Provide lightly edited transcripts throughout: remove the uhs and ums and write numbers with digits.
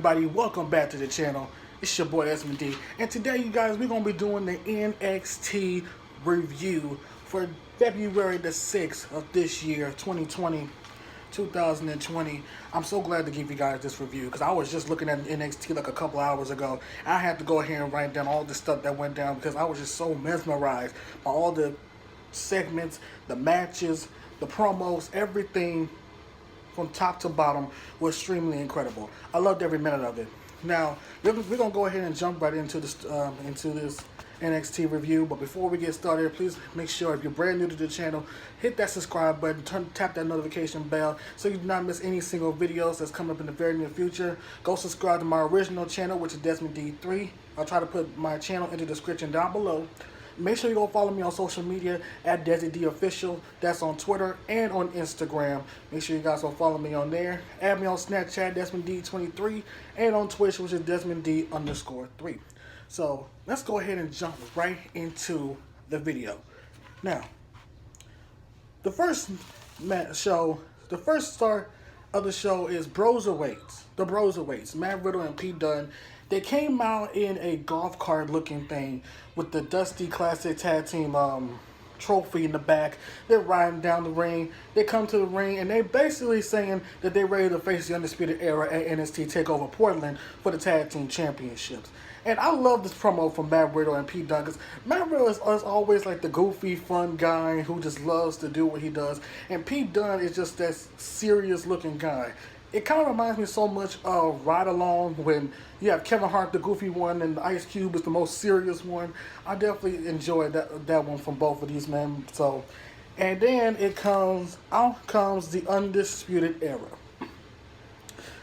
everybody? Welcome back to the channel. It's your boy Desmond D, and today, you guys, we're gonna be doing the NXT review for February the 6th of this year, 2020. I'm so glad to give you guys this review because I was just looking at NXT like a couple hours ago. I had to go ahead and write down all the stuff that went down because I was just so mesmerized by all the segments, the matches, the promos, everything from top to bottom was extremely incredible. I loved every minute of it. Now we're gonna go ahead and jump right into this NXT review. But before we get started, please make sure if you're brand new to the channel, hit that subscribe button, tap that notification bell so you do not miss any single videos that's coming up in the very near future. Go subscribe to my original channel, which is Desmond D3. I'll try to put my channel in the description down below. Make sure you go follow me on social media at DesiDOfficial. That's on Twitter and on Instagram. Make sure you guys go follow me on there. Add me on Snapchat, DesmondD23, and on Twitch, which is DesmondD_3. So let's go ahead and jump right into the video. Now, the first start of the show is Broserweights. The Broserweights, Matt Riddle and Pete Dunne. They came out in a golf cart looking thing with the Dusty Classic Tag Team trophy in the back. They're riding down the ring. They come to the ring and they basically saying that they're ready to face the Undisputed Era at NXT TakeOver Portland for the Tag Team Championships. And I love this promo from Matt Riddle and Pete Dunne because Matt Riddle is always like the goofy, fun guy who just loves to do what he does. And Pete Dunne is just that serious looking guy. It kind of reminds me so much of Ride Along when you have Kevin Hart, the goofy one, and Ice Cube is the most serious one. I definitely enjoyed that one from both of these men. So, and then out comes the Undisputed Era.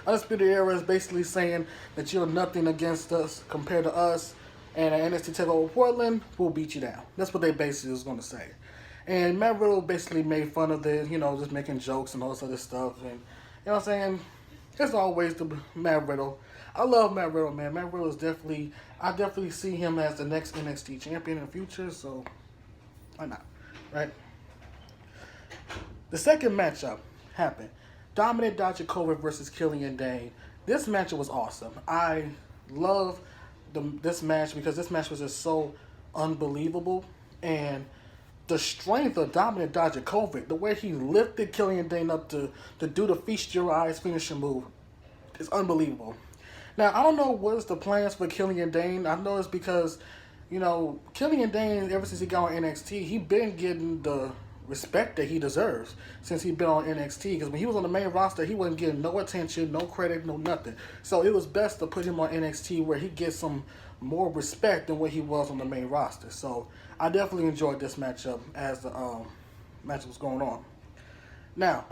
Undisputed Era is basically saying that you're nothing against us compared to us, and at NXT TakeOver Portland, we'll beat you down. That's what they basically was going to say. And Matt Riddle basically made fun of this, just making jokes and all this other stuff, and you know what I'm saying? It's always the Matt Riddle. I love Matt Riddle, man. Matt Riddle is I definitely see him as the next NXT champion in the future, so why not, right? The second matchup happened. Dominant Dijakovic versus Killian Dane. This match was awesome. I love this match because this match was just so unbelievable, and the strength of Dominant Dijakovic, the way he lifted Killian Dane up to do the Feast Your Eyes finishing move, is unbelievable. Now, I don't know what's the plans for Killian Dane. I know it's because, Killian Dane, ever since he got on NXT, he been getting the respect that he deserves since he been on NXT. Because when he was on the main roster, he wasn't getting no attention, no credit, no nothing. So it was best to put him on NXT where he gets some more respect than what he was on the main roster. So I definitely enjoyed this matchup as the match was going on. Now,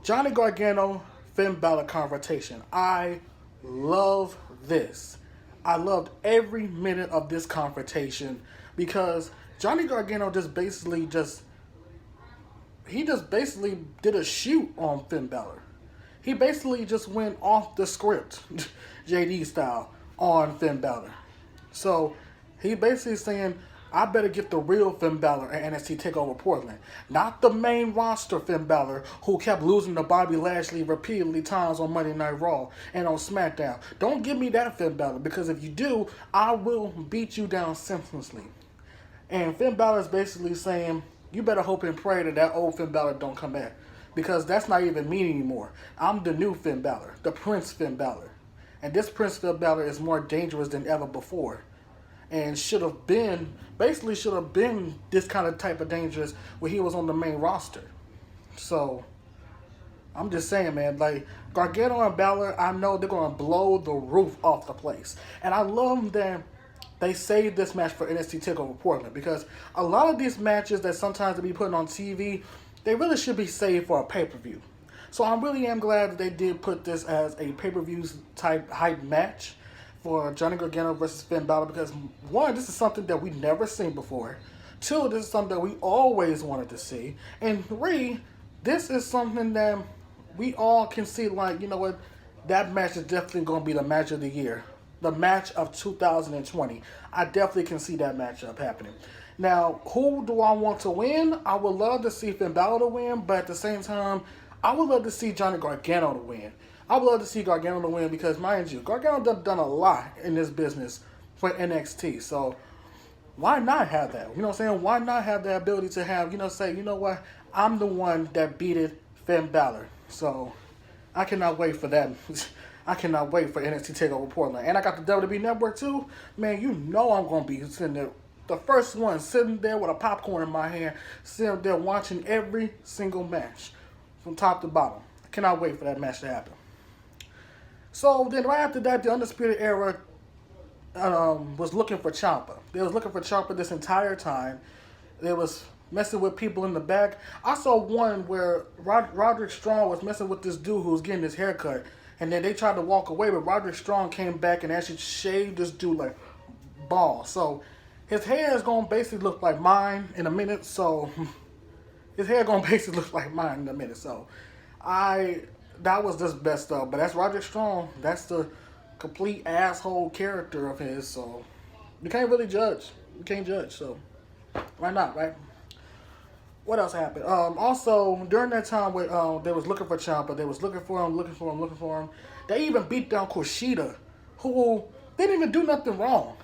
Johnny Gargano, Finn Balor confrontation. I love this. I loved every minute of this confrontation because Johnny Gargano basically did a shoot on Finn Balor. He basically just went off the script, JD style, on Finn Balor. So he basically saying, I better get the real Finn Balor at NXT TakeOver Portland. Not the main roster Finn Balor who kept losing to Bobby Lashley repeatedly times on Monday Night Raw and on SmackDown. Don't give me that Finn Balor because if you do, I will beat you down senselessly. And Finn Balor is basically saying, you better hope and pray that old Finn Balor don't come back because that's not even me anymore. I'm the new Finn Balor, the Prince Finn Balor. And this Prince Finn Balor is more dangerous than ever before. And should have been this kind of type of dangerous when he was on the main roster. So, I'm just saying, man, like, Gargano and Balor, I know they're going to blow the roof off the place. And I love that they saved this match for NXT TakeOver Portland because a lot of these matches that sometimes they be putting on TV, they really should be saved for a pay-per-view. So I really am glad that they did put this as a pay-per-view type hype match for Johnny Gargano versus Finn Balor because, one, this is something that we've never seen before. Two, this is something that we always wanted to see. And three, this is something that we all can see, like, you know what, that match is definitely going to be the match of the year. The match of 2020. I definitely can see that matchup happening. Now, who do I want to win? I would love to see Finn Balor to win, but at the same time, I would love to see Johnny Gargano to win. I would love to see Gargano to win because, mind you, Gargano done a lot in this business for NXT. So why not have that? You know what I'm saying? Why not have the ability to have, say, you know what? I'm the one that beat Finn Balor. So I cannot wait for that. I cannot wait for NXT TakeOver Portland. And I got the WWE Network too. Man, you know I'm going to be sitting there. The first one sitting there with a popcorn in my hand, sitting there watching every single match from top to bottom. I cannot wait for that match to happen. So then right after that, the Undisputed Era was looking for Ciampa. They was looking for Ciampa this entire time. They was messing with people in the back. I saw one where Roderick Strong was messing with this dude who was getting his haircut. And then they tried to walk away, but Roderick Strong came back and actually shaved this dude like bald. So his hair is going to basically look like mine in a minute. So his hair going to basically look like mine in a minute. So that was just best of. But that's Roderick Strong. That's the complete asshole character of his. So you can't really judge. You can't judge. So why not, right? What else happened? Also, during that time where they was looking for Ciampa, they was looking for him. They even beat down Kushida, who didn't even do nothing wrong,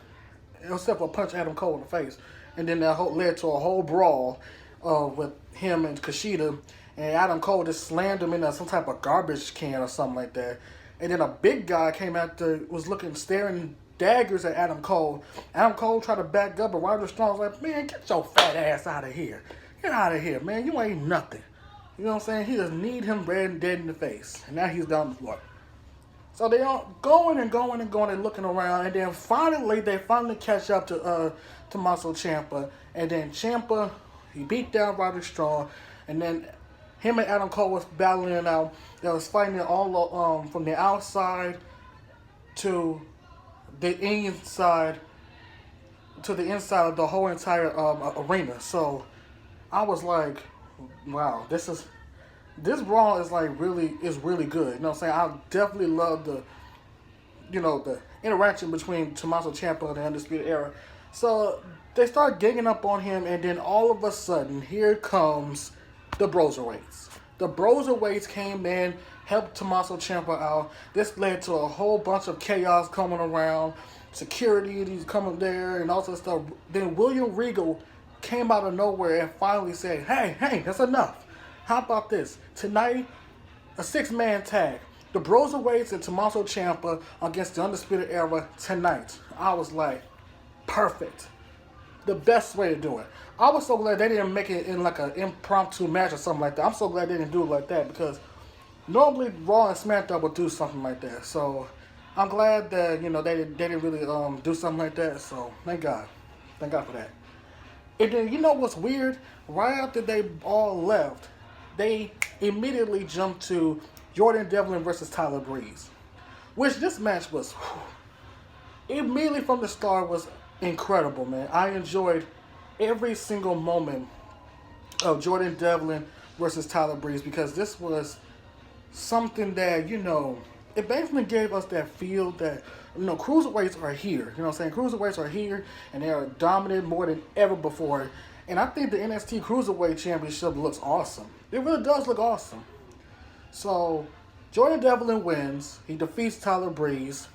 except for punch Adam Cole in the face. And then that led to a whole brawl with him and Kushida. And Adam Cole just slammed him into some type of garbage can or something like that. And then a big guy came out there, staring daggers at Adam Cole. Adam Cole tried to back up, but Roderick Strong was like, man, get your fat ass out of here. Get out of here, man. You ain't nothing. You know what I'm saying? He just need him dead in the face. And now he's down the floor. So they are going and looking around. And then they finally catch up to Tommaso Ciampa. And then Ciampa, he beat down Roderick Strong. And then him and Adam Cole was battling it out. They was fighting all from the outside to the inside of the whole entire arena. So I was like, wow, this brawl is really good. You know what I'm saying? I definitely love the interaction between Tommaso Ciampa and the Undisputed Era. So they start ganging up on him, and then all of a sudden, here comes the Broserweights. The Broserweights came in, helped Tommaso Ciampa out. This led to a whole bunch of chaos coming around, security coming there, and all that stuff. Then William Regal came out of nowhere and finally said, hey, that's enough. How about this? Tonight, a 6-man tag. The Broserweights and Tommaso Ciampa against the Undisputed Era tonight. I was like, perfect. The best way to do it. I was so glad they didn't make it in like an impromptu match or something like that. I'm so glad they didn't do it like that because normally Raw and SmackDown would do something like that. So I'm glad that, they didn't really do something like that. So thank God. Thank God for that. And then, you know what's weird? Right after they all left, they immediately jumped to Jordan Devlin versus Tyler Breeze. Which this match was, immediately from the start, was incredible, man. I enjoyed every single moment of Jordan Devlin versus Tyler Breeze because this was something that, it basically gave us that feel that, cruiserweights are here. You know what I'm saying? Cruiserweights are here, and they are dominant more than ever before. And I think the NXT Cruiserweight Championship looks awesome. It really does look awesome. So, Jordan Devlin wins. He defeats Tyler Breeze.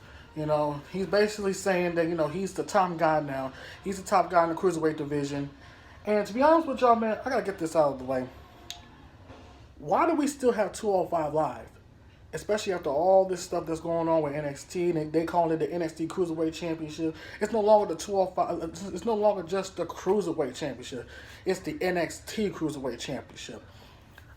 He's basically saying that, he's the top guy now. He's the top guy in the Cruiserweight division. And to be honest with y'all, man, I got to get this out of the way. Why do we still have 205 Live? Especially after all this stuff that's going on with NXT, and they call it the NXT Cruiserweight Championship. It's no longer the 205. It's no longer just the Cruiserweight Championship. It's the NXT Cruiserweight Championship.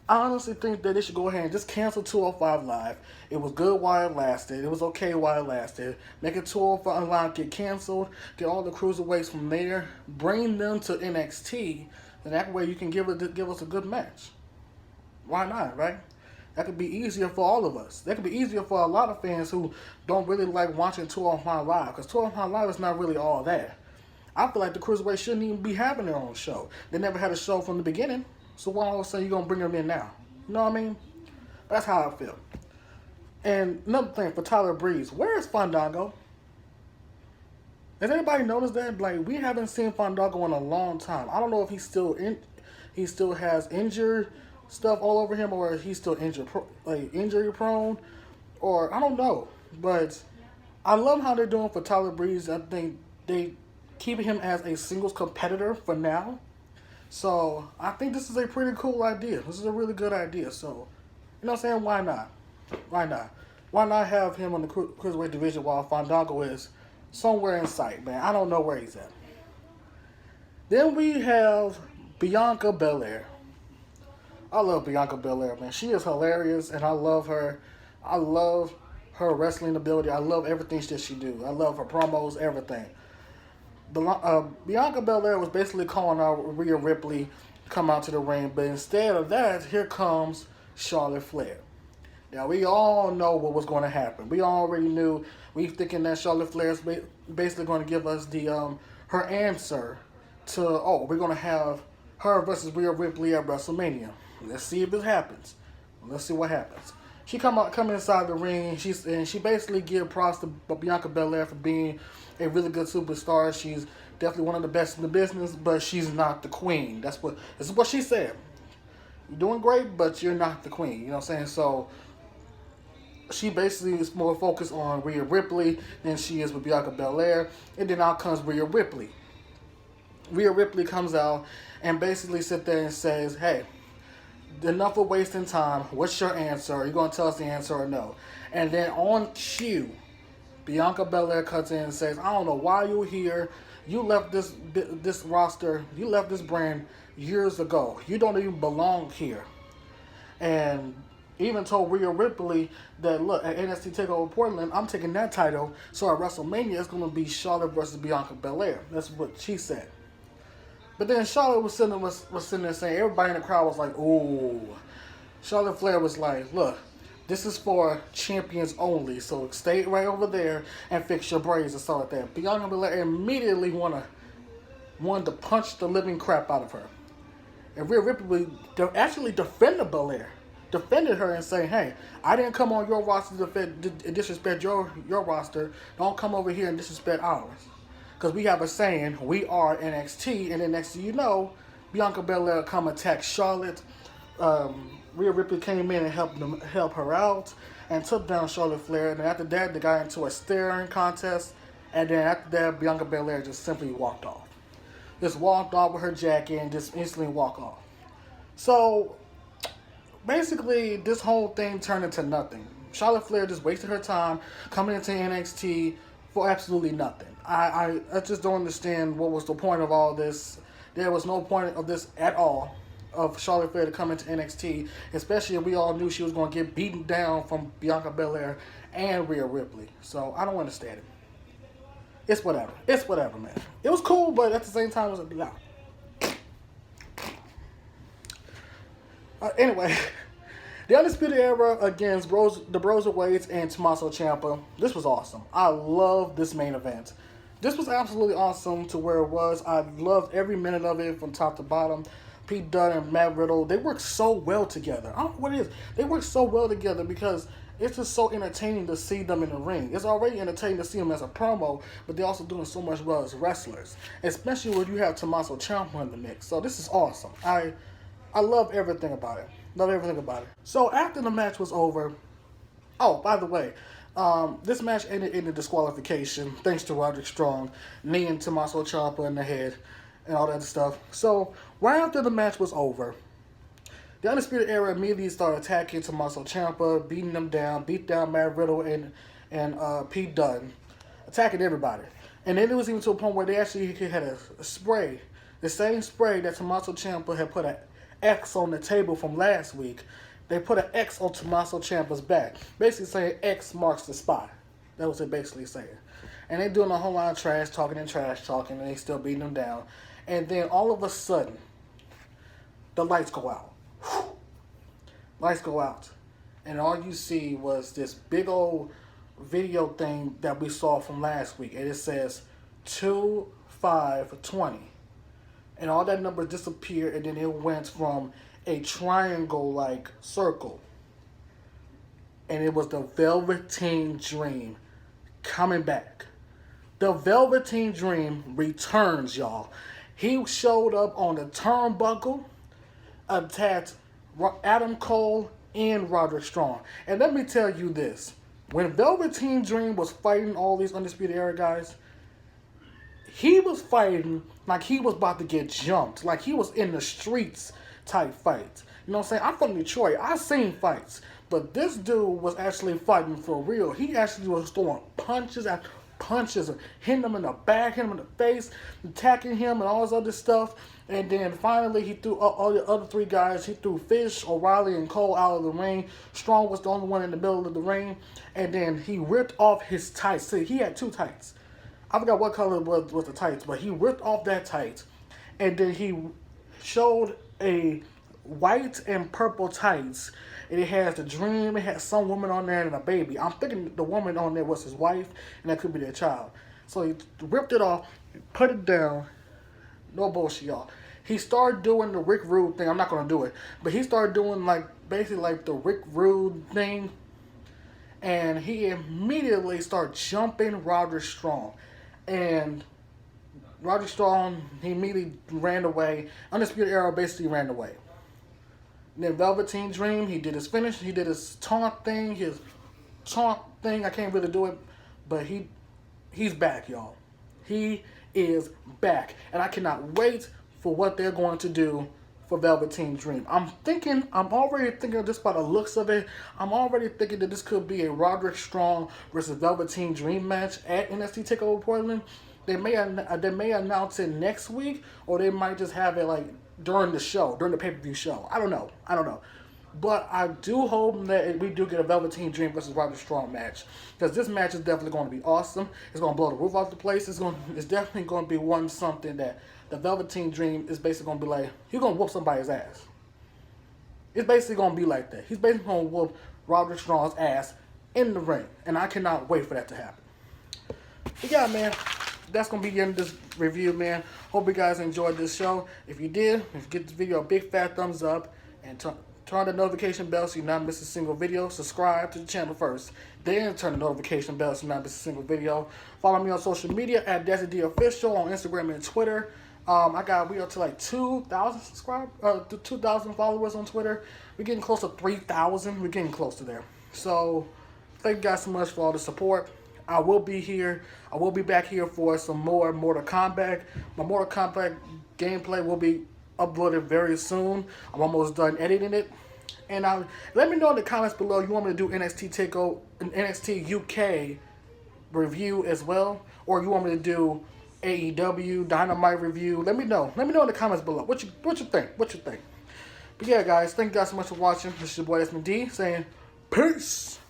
I honestly think that they should go ahead and just cancel 205 Live. It was good while it lasted. It was okay while it lasted. Make it 205 Live get canceled. Get all the Cruiserweights from there. Bring them to NXT, and that way you can give us a good match. Why not, right? That could be easier for all of us. That could be easier for a lot of fans who don't really like watching 205 Live, because 205 Live is not really all that. I feel like the Cruiserweights shouldn't even be having their own show. They never had a show from the beginning, so why all of a sudden you going to bring them in now? You know what I mean? That's how I feel. And another thing for Tyler Breeze, where is Fandango? Has anybody noticed that? Like, we haven't seen Fandango in a long time. I don't know if he still has injured stuff all over him, or he's still injury prone. or I don't know. But I love how they're doing for Tyler Breeze. I think they keep him as a singles competitor for now. So I think this is a pretty cool idea. This is a really good idea. So, you know what I'm saying? Why not? Why not? Why not have him on the cruiserweight division while Fandango is somewhere in sight, man? I don't know where he's at. Then we have Bianca Belair. I love Bianca Belair, man. She is hilarious, and I love her. I love her wrestling ability. I love everything that she do. I love her promos, everything. Bianca Belair was basically calling out Rhea Ripley come out to the ring, but instead of that, here comes Charlotte Flair. Now, we all know what was going to happen. We already knew. We thinking that Charlotte Flair is basically going to give us the her answer to, we're going to have her versus Rhea Ripley at WrestleMania. Let's see if it happens. Let's see what happens. She come inside the ring, and she basically give props to Bianca Belair for being a really good superstar. She's definitely one of the best in the business, but she's not the queen. This is what she said. You're doing great, but you're not the queen. You know what I'm saying? So she basically is more focused on Rhea Ripley than she is with Bianca Belair. And then out comes Rhea Ripley. Rhea Ripley comes out and basically sits there and says, hey, enough of wasting time. What's your answer? Are you going to tell us the answer or no? And then on cue, Bianca Belair cuts in and says, I don't know why you're here. You left this roster, you left this brand years ago. You don't even belong here. And even told Rhea Ripley that, look, at NXT TakeOver Portland, I'm taking that title. So at WrestleMania, it's going to be Charlotte versus Bianca Belair. That's what she said. But then Charlotte was sitting there saying, everybody in the crowd was like, ooh. Charlotte Flair was like, look, this is for champions only, so stay right over there and fix your braids and stuff like that. Bianca Belair immediately wanted to punch the living crap out of her. And Rhea Ripley actually defended Belair. Defended her and saying, hey, I didn't come on your roster to disrespect your roster. Don't come over here and disrespect ours. Because we have a saying, we are NXT, and then next thing you know, Bianca Belair come attack Charlotte. Rhea Ripley came in and help her out and took down Charlotte Flair. And after that, they got into a staring contest. And then after that, Bianca Belair just simply walked off. Just walked off with her jacket and just instantly walked off. So, basically, this whole thing turned into nothing. Charlotte Flair just wasted her time coming into NXT for absolutely nothing. I just don't understand what was the point of all this. There was no point of this at all, of Charlotte Flair to come into NXT, especially if we all knew she was going to get beaten down from Bianca Belair and Rhea Ripley. So I don't understand it. It's whatever. It's whatever, man. It was cool, but at the same time, it was no. Anyway, the Undisputed Era against the Broserweights and Tommaso Ciampa. This was awesome. I love this main event. This was absolutely awesome to where it was. I loved every minute of it from top to bottom. Pete Dunne and Matt Riddle, they work so well together. I don't know what it is. They work so well together because it's just so entertaining to see them in the ring. It's already entertaining to see them as a promo, but they're also doing so much well as wrestlers. Especially when you have Tommaso Ciampa in the mix. So this is awesome. I love everything about it. Love everything about it. So after the match was over, by the way, this match ended in a disqualification thanks to Roderick Strong kneeing Tommaso Ciampa in the head and all that stuff. So right after the match was over, the Undisputed Era immediately started attacking Tommaso Ciampa, beating them down, beat down Matt Riddle and Pete Dunne, attacking everybody. And then it was even to a point where they actually had a spray, the same spray that Tommaso Ciampa had put an X on the table from last week. They put an X on Tommaso Ciampa's back, basically saying X marks the spot. That was it basically saying. And they doing a whole lot of trash talking, and they still beating them down. And then all of a sudden, the lights go out. Lights go out. And all you see was this big old video thing that we saw from last week. And it says 2-5-20. And all that number disappeared, and then it went from a triangle-like circle. And it was the Velveteen Dream coming back. The Velveteen Dream returns, y'all. He showed up on the turnbuckle, attacked Adam Cole and Roderick Strong. And let me tell you this. When Velveteen Dream was fighting all these Undisputed Era guys, he was fighting like he was about to get jumped. Like he was in the streets type fights. You know what I'm saying? I'm from Detroit. I've seen fights. But this dude was actually fighting for real. He actually was throwing punches after punches, hitting him in the back, hitting him in the face, attacking him, and all this other stuff. And then finally, he threw all the other three guys. He threw Fish, O'Reilly, and Cole out of the ring. Strong was the only one in the middle of the ring. And then he ripped off his tights. See, he had two tights. I forgot what color was the tights, but he ripped off that tights. And then he showed a white and purple tights. And it has the Dream, it has some woman on there and a baby. I'm thinking the woman on there was his wife, and that could be their child. So he ripped it off, put it down. No bullshit, y'all. He started doing the Rick Rude thing. I'm not going to do it. But he started doing, like, basically like the Rick Rude thing. And he immediately started jumping Roderick Strong. And Roderick Strong, he immediately ran away. Undisputed Era basically ran away. Then Velveteen Dream, he did his finish. He did his taunt thing. I can't really do it. But he's back, y'all. He is back. And I cannot wait for what they're going to do for Velveteen Dream. I'm already thinking just by the looks of it, I'm already thinking that this could be a Roderick Strong versus Velveteen Dream match at NXT TakeOver Portland. They may announce it next week, or they might just have it like during the show, during the pay-per-view show. I don't know. But I do hope that we do get a Velveteen Dream versus Roderick Strong match, because this match is definitely going to be awesome. It's going to blow the roof off the place. It's definitely going to be something that the Velveteen Dream is basically going to be like, he's going to whoop somebody's ass. It's basically going to be like that. He's basically going to whoop Roderick Strong's ass in the ring, and I cannot wait for that to happen. But yeah, man, that's going to be the end of this review, man. Hope you guys enjoyed this show. If you did, give this video a big fat thumbs up, and turn on the notification bell so you not miss a single video. Subscribe to the channel first, then turn the notification bell so you not miss a single video. Follow me on social media at DesiDOfficial on Instagram and Twitter. We are to like 2,000 2,000 followers on Twitter. We're getting close to 3,000. We're getting close to there. So thank you guys so much for all the support. I will be here. I will be back here for some more Mortal Kombat. My Mortal Kombat gameplay will be uploaded very soon. I'm almost done editing it. And let me know in the comments below you want me to do NXT TakeOver, NXT UK review as well, or you want me to do AEW Dynamite review. Let me know. Let me know in the comments below. What you think? But yeah, guys, thank you guys so much for watching. This is your boy SMD saying peace.